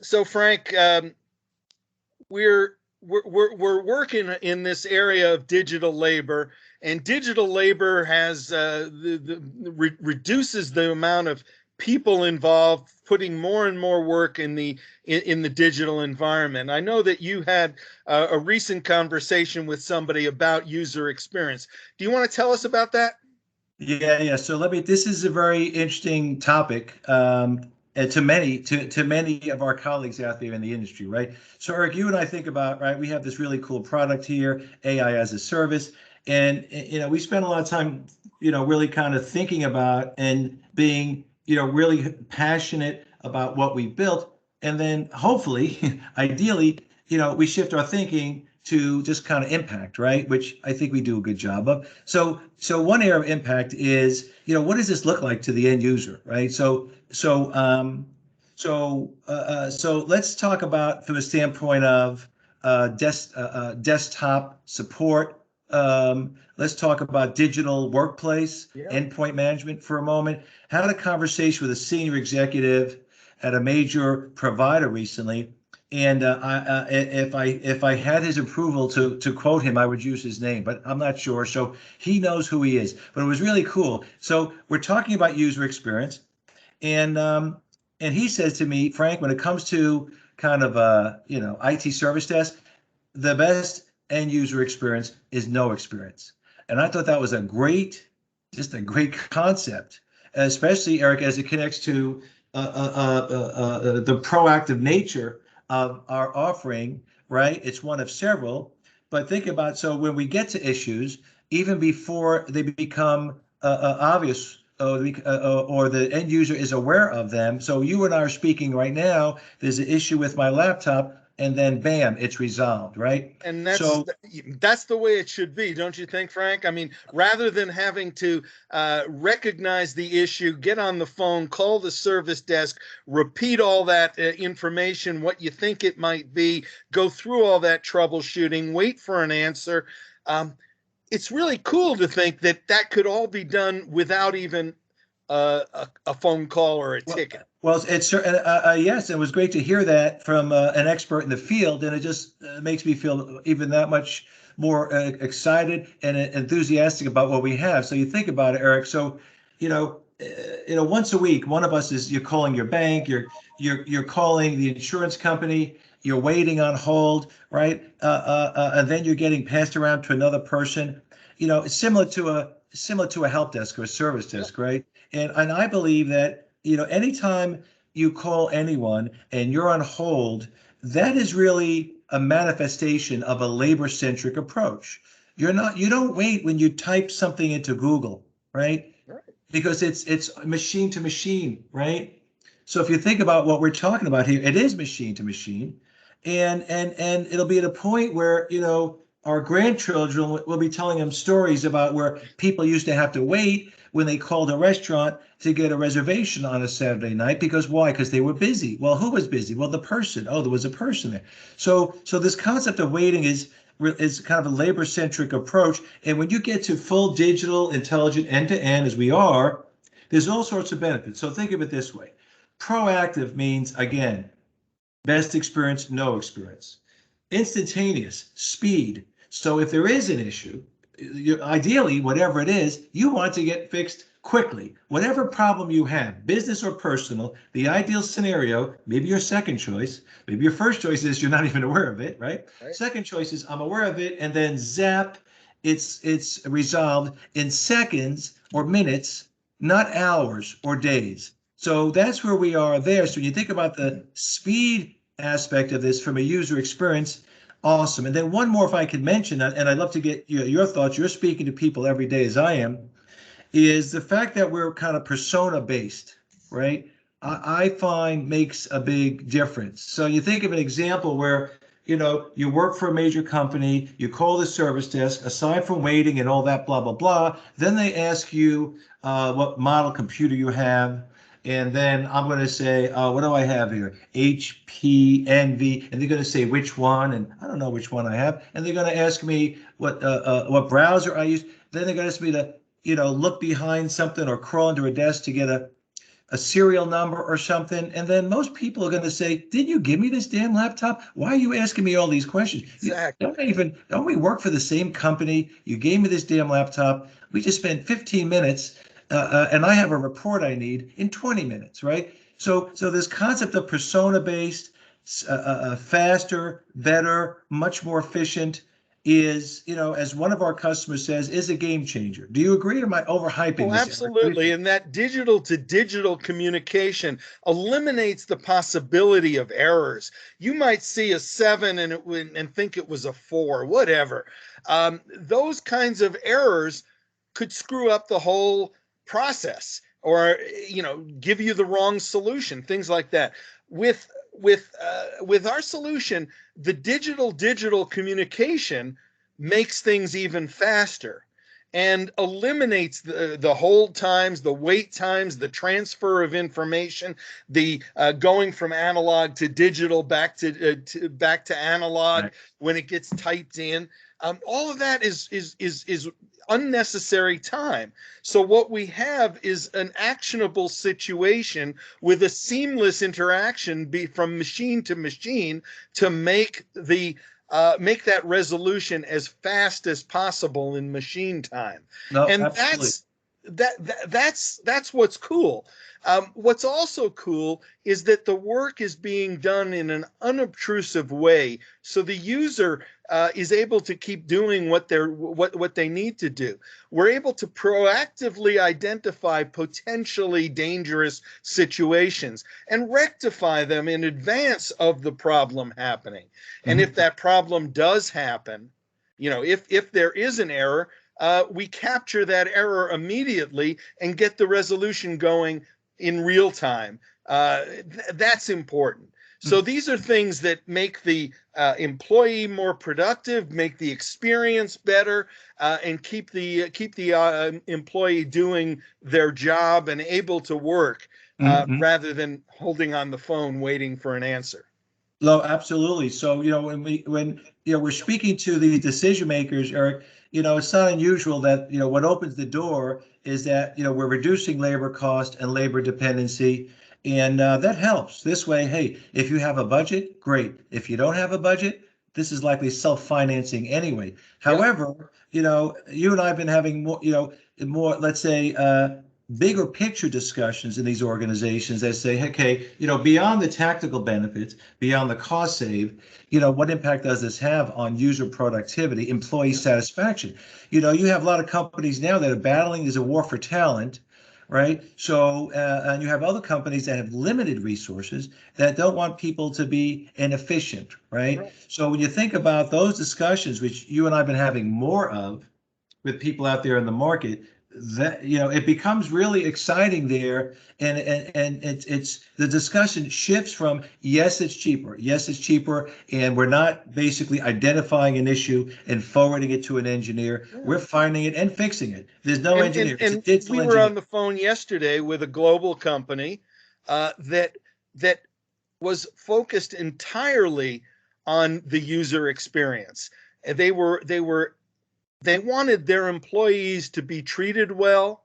So Frank, we're working in this area of digital labor, and digital labor has reduces the amount of people involved, putting more and more work in the digital environment. I know that you had a recent conversation with somebody about user experience. Do you want to tell us about that? Yeah. So this is a very interesting topic, and to many of our colleagues out there in the industry, right? So Eric, you and I think about, right, we have this really cool product here, AI as a service, and we spend a lot of time, really kind of thinking about and being, really passionate about what we built, and then hopefully, ideally, we shift our thinking to just kind of impact, right? Which I think we do a good job of. So one area of impact is, what does this look like to the end user, right? So let's talk about from the standpoint of desktop support. Let's talk about digital workplace, Yeah. endpoint management for a moment. Had a conversation with a senior executive at a major provider recently, and if I had his approval to quote him, I would use his name, but I'm not sure. So he knows who he is. But it was really cool. So we're talking about user experience, and he says to me, Frank, when it comes to kind of IT service desk, the best end user experience is no experience. And I thought that was just a great concept, especially Eric, as it connects to the proactive nature of our offering, right? It's one of several, but think about, so when we get to issues, even before they become obvious, or the end user is aware of them. So you and I are speaking right now, there's an issue with my laptop, and then bam, it's resolved, right? And So that's the way it should be, don't you think, Frank? I mean, rather than having to recognize the issue, get on the phone, call the service desk, repeat all that information, what you think it might be, go through all that troubleshooting, wait for an answer. It's really cool to think that that could all be done without even a phone call or a well, ticket. well, it's yes, it was great to hear that from an expert in the field, and it just makes me feel even that much more excited and enthusiastic about what we have. So you think about it, Eric. So, once a week, one of us you're calling your bank, you're calling the insurance company, you're waiting on hold, right? And then you're getting passed around to another person. It's similar to a help desk or a service desk, right? And I believe that, anytime you call anyone and you're on hold, that is really a manifestation of a labor-centric approach. You don't wait when you type something into Google, right? Right. Because it's machine to machine, right? So if you think about what we're talking about here, it is machine to machine, and it'll be at a point where, our grandchildren will be telling them stories about where people used to have to wait when they called a restaurant to get a reservation on a Saturday night. Because why? Because they were busy. Well, who was busy? Well, the person. Oh, there was a person there. So this concept of waiting is kind of a labor-centric approach. And when you get to full digital, intelligent, end-to-end, as we are, there's all sorts of benefits. So think of it this way. Proactive means, again, best experience, no experience. Instantaneous, speed. So if there is an issue, ideally, whatever it is, you want to get fixed quickly. Whatever problem you have, business or personal, the ideal scenario, maybe your second choice, maybe your first choice is you're not even aware of it, right? Right. Second choice is I'm aware of it, and then zap, it's resolved in seconds or minutes, not hours or days. So that's where we are there. So when you think about the speed aspect of this from a user experience, awesome. And then one more, if I could mention, and I'd love to get your thoughts. You're speaking to people every day as I am, is the fact that we're kind of persona based, right? I find makes a big difference. So you think of an example where, you work for a major company, you call the service desk, aside from waiting and all that, blah, blah, blah, then they ask you what model computer you have. And then I'm going to say, what do I have here? HP, NV, and they're going to say which one, and I don't know which one I have. And they're going to ask me what browser I use. Then they're going to ask me to, look behind something or crawl under a desk to get a serial number or something, and then most people are going to say, "Did you give me this damn laptop? Why are you asking me all these questions? Exactly. Don't we work for the same company? You gave me this damn laptop. We just spent 15 minutes, and I have a report I need in 20 minutes, right?" So this concept of persona based, faster, better, much more efficient is, as one of our customers says, is a game changer. Do you agree, or am I overhyping Oh, this, Eric? What do you absolutely. think? And that digital to digital communication eliminates the possibility of errors. You might see a 7 and think it was a 4, whatever. Those kinds of errors could screw up the whole process, or give you the wrong solution, things like that. With our solution, the digital communication makes things even faster and eliminates the hold times, the wait times, the transfer of information, the going from analog to digital, back to analog Right. when it gets typed in. All of that is unnecessary time. So what we have is an actionable situation with a seamless interaction from machine to machine to make that resolution as fast as possible in machine time. No, And absolutely. that's what's cool. What's also cool is that the work is being done in an unobtrusive way, so the user is able to keep doing what they need to do. We're able to proactively identify potentially dangerous situations and rectify them in advance of the problem happening. And if Mhm. that problem does happen, if there is an error, we capture that error immediately and get the resolution going in real time. That's important. So these are things that make the employee more productive, make the experience better, and keep the employee doing their job and able to work Mhm. rather than holding on the phone waiting for an answer. No, absolutely. So, when we're speaking to the decision makers, Eric, it's not unusual that, what opens the door is that, we're reducing labor cost and labor dependency. And that helps. This way, hey, if you have a budget, great. If you don't have a budget, this is likely self-financing anyway. Yep. However, you and I have been having more, let's say, bigger picture discussions in these organizations that say, okay, beyond the tactical benefits, beyond the cost save, what impact does this have on user productivity, employee satisfaction? You have a lot of companies now that are battling, there's a war for talent, right? So, and you have other companies that have limited resources that don't want people to be inefficient, right? Right. So when you think about those discussions, which you and I have been having more of with people out there in the market, that it becomes really exciting there, and it's the discussion shifts from yes it's cheaper, and we're not basically identifying an issue and forwarding it to an engineer. Yeah. We're finding it and fixing it. There's no And, and engineer, it's a and digital we were engineer. on the phone yesterday with a global company that was focused entirely on the user experience. They wanted their employees to be treated well.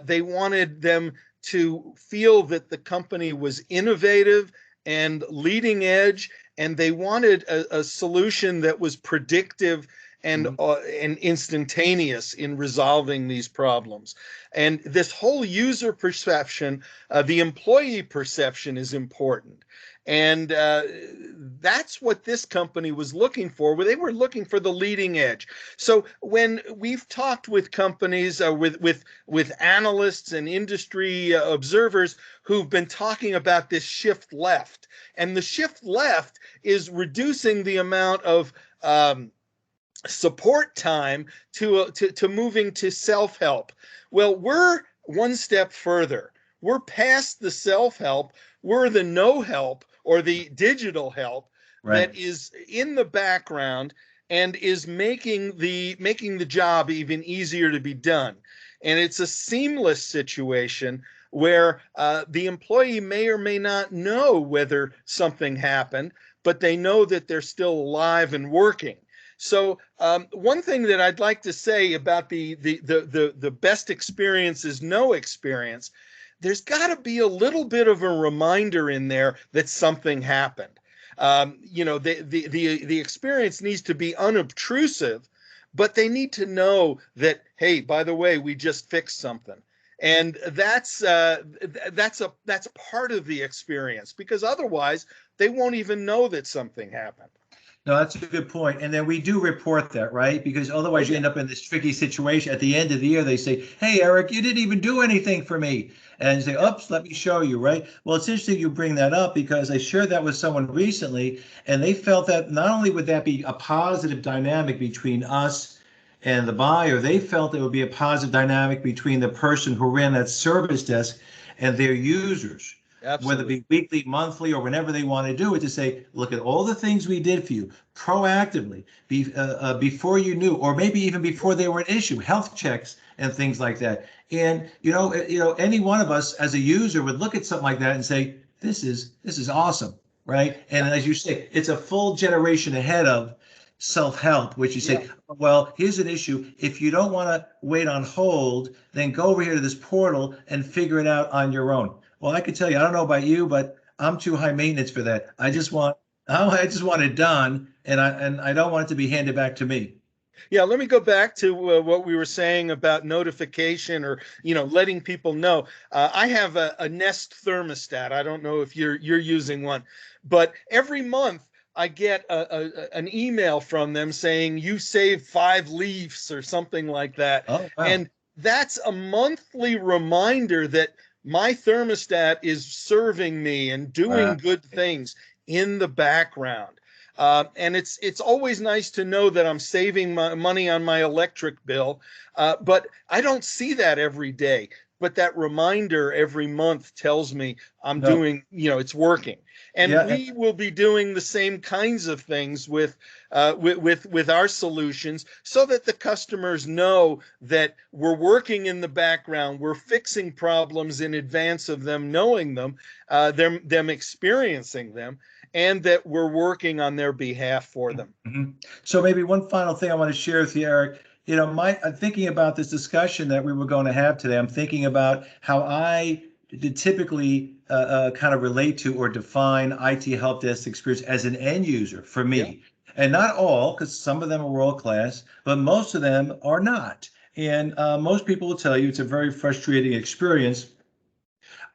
They wanted them to feel that the company was innovative and leading edge, and they wanted a solution that was predictive Mhm. and instantaneous in resolving these problems. And this whole user perception, the employee perception, is important. And that's what this company was looking for. They were looking for the leading edge. So when we've talked with companies, with analysts and industry observers who've been talking about this shift left, and the shift left is reducing the amount of support time to moving to self-help. Well, we're one step further. We're past the self-help. We're the no help, or the digital help, Right. that is in the background and is making the job even easier to be done. And it's a seamless situation where the employee may or may not know whether something happened, but they know that they're still alive and working. So one thing that I'd like to say about the best experience is no experience. there's got to be a little bit of a reminder in there that something happened. The experience needs to be unobtrusive, but they need to know that, hey, by the way, we just fixed something. And that's part of the experience, because otherwise they won't even know that something happened. No, that's a good point. And then we do report that, right? Because otherwise you end up in this tricky situation. At the end of the year, they say, hey, Eric, you didn't even do anything for me. And you say, oops, let me show you, right? Well, it's interesting you bring that up, because I shared that with someone recently, and they felt that not only would that be a positive dynamic between us and the buyer, they felt there would be a positive dynamic between the person who ran that service desk and their users. Absolutely. Whether it be weekly, monthly, or whenever they want to do it, to say, look at all the things we did for you proactively before you knew, or maybe even before they were an issue, health checks and things like that. And any one of us as a user would look at something like that and say, this is awesome, right? And as you say, it's a full generation ahead of self-help, which you say, well, here's an issue. If you don't want to wait on hold, then go over here to this portal and figure it out on your own. Well, I can tell you, I don't know about you, but I'm too high maintenance for that. I just want it done, and I don't want it to be handed back to me. Yeah, let me go back to what we were saying about notification, or letting people know. I have a Nest thermostat. I don't know if you're using one, but every month I get an email from them saying you saved 5 leaves or something like that. Oh, wow. And that's a monthly reminder that my thermostat is serving me and doing good things in the background. And it's always nice to know that I'm saving money on my electric bill, but I don't see that every day. But that reminder every month tells me I'm doing, it's working. And we will be doing the same kinds of things with our solutions, so that the customers know that we're working in the background, we're fixing problems in advance of them knowing them, them experiencing them, and that we're working on their behalf for them. Mm-hmm. So maybe one final thing I want to share with you, Eric. I'm thinking about this discussion that we were going to have today. I'm thinking about how I did typically kind of relate to or define IT help desk experience as an end user for me. Yeah. And not all, because some of them are world class, but most of them are not. And most people will tell you it's a very frustrating experience.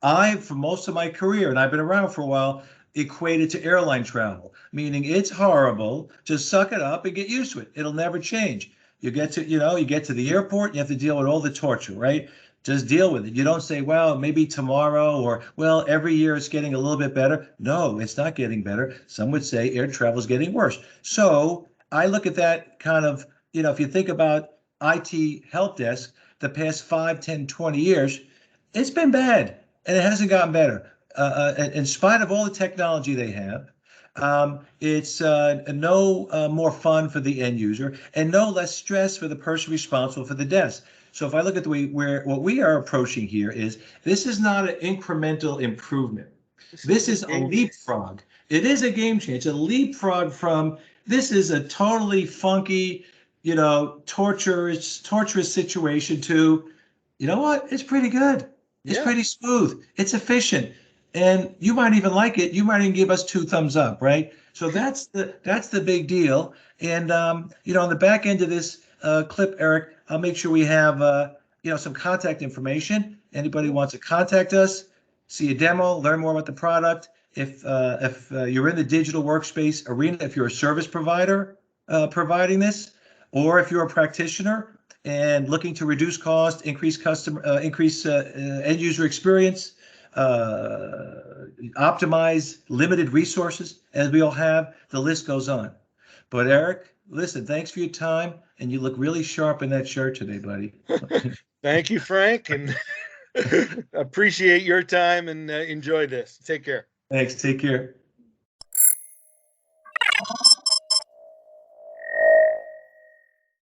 For most of my career, and I've been around for a while, equated to airline travel, meaning it's horrible. Just suck it up and get used to it. It'll never change. You get to the airport, you have to deal with all the torture, right? Just deal with it. You don't say, well, maybe tomorrow, or, well, every year it's getting a little bit better. No, it's not getting better. Some would say air travel is getting worse. So I look at that kind of, if you think about IT help desk, the past 5, 10, 20 years, it's been bad, and it hasn't gotten better. In spite of all the technology they have, it's no more fun for the end user, and no less stress for the person responsible for the desk. So if I look at the way what we are approaching here is, this is not an incremental improvement. This is a leapfrog. It is a game change. It's a leapfrog from, this is a totally funky, torturous situation, to, you know what? It's pretty good. It's pretty smooth. It's efficient. And you might even like it. You might even give us 2 thumbs up, right? So that's the big deal. And on the back end of this clip, Eric, I'll make sure we have some contact information. Anybody wants to contact us, see a demo, learn more about the product. If you're in the digital workspace arena, if you're a service provider providing this, or if you're a practitioner and looking to reduce cost, increase end user experience, optimize limited resources, as we all have, the list goes on. But Eric, listen, thanks for your time, and you look really sharp in that shirt today, buddy. Thank you, Frank, and appreciate your time, and enjoy this. Take care. Thanks. Take care.